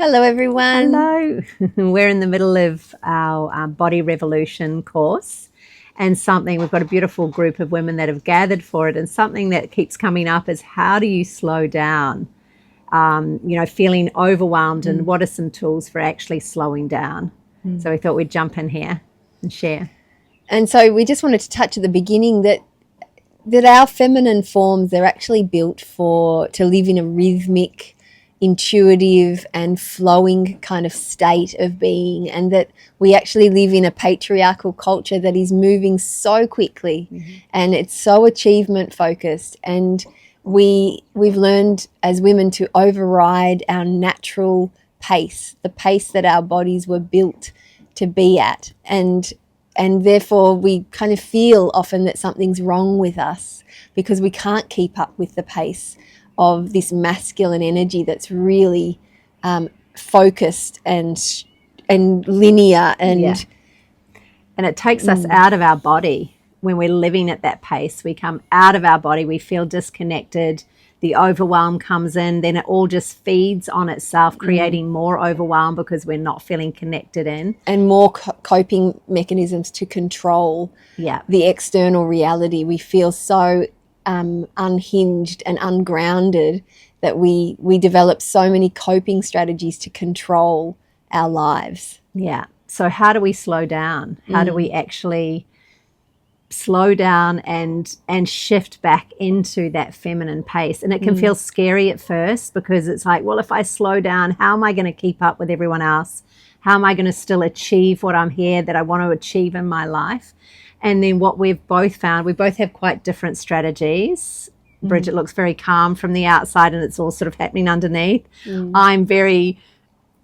Hello, everyone. Hello. We're in the middle of our Body Revolution course, and we've got a beautiful group of women that have gathered for it. And something that keeps coming up is, how do you slow down? Feeling overwhelmed, and what are some tools for actually slowing down? So we thought we'd jump in here and share. And so we just wanted to touch at the beginning that our feminine forms, they're actually built to live in a rhythmic, intuitive and flowing kind of state of being, and that we actually live in a patriarchal culture that is moving so quickly and it's so achievement focused, and we've learned as women to override our natural pace, the pace that our bodies were built to be at, and therefore we kind of feel often that something's wrong with us because we can't keep up with the pace of this masculine energy that's really focused and linear and it takes us out of our body. When we're living at that pace, we come out of our body, we feel disconnected, the overwhelm comes in, then it all just feeds on itself, creating more overwhelm because we're not feeling connected in. And more coping mechanisms to control the external reality. We feel so unhinged and ungrounded that we develop so many coping strategies to control our lives. Yeah. So how do we slow down? How do we actually slow down and shift back into that feminine pace? And it can feel scary at first because it's like, well, if I slow down, how am I going to keep up with everyone else? How am I going to still achieve what I'm here that I want to achieve in my life? And then what we've both found, we both have quite different strategies. Bridget looks very calm from the outside and it's all sort of happening underneath. I'm very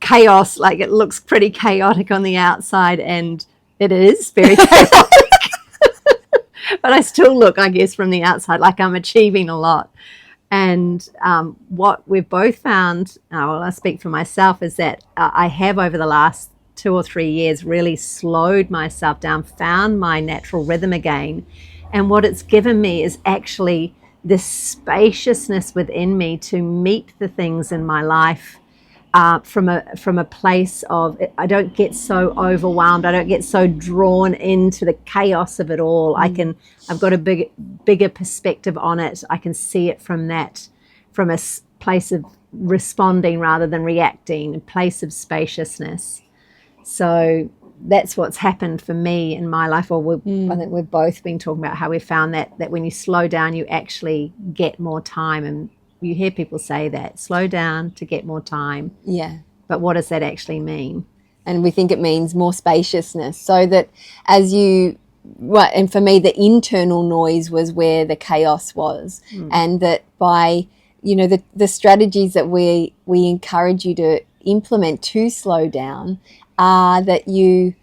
chaos, like it looks pretty chaotic on the outside, and it is very chaotic. But I still look, I guess, from the outside like I'm achieving a lot. And what we've both found, well, I speak for myself, is that I have over the last 2 or 3 years really slowed myself down, found my natural rhythm again. And what it's given me is actually this spaciousness within me to meet the things in my life from a place of, I don't get so overwhelmed, I don't get so drawn into the chaos of it all. I've got a bigger perspective on it. I can see it from a place of responding rather than reacting, a place of spaciousness. So that's what's happened for me in my life. I think we've both been talking about how we found that when you slow down, you actually get more time. And you hear people say that, slow down to get more time. Yeah. But what does that actually mean? And we think it means more spaciousness, so that and for me, the internal noise was where the chaos was. And that by, the strategies that we encourage you to implement to slow down are that you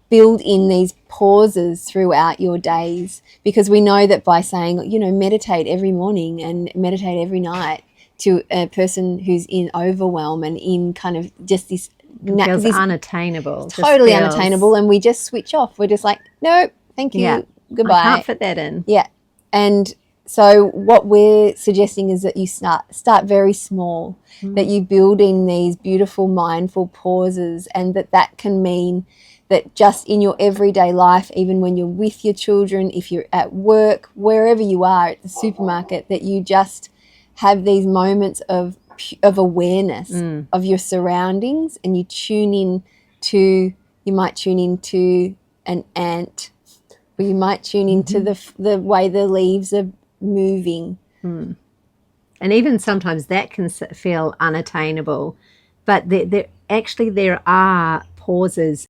build in these pauses throughout your days, because we know that by saying, meditate every morning and meditate every night to a person who's in overwhelm and in kind of just this feels unattainable, totally unattainable, and we just switch off. We're just like, no, thank you, goodbye. I can't fit that in. Yeah. And so what we're suggesting is that you start very small, that you build in these beautiful mindful pauses, and that can mean that just in your everyday life, even when you're with your children, if you're at work, wherever you are, at the supermarket, that you just have these moments of awareness of your surroundings, and you might tune into an ant, or you might tune into the way the leaves are moving. And even sometimes that can feel unattainable, but there are pauses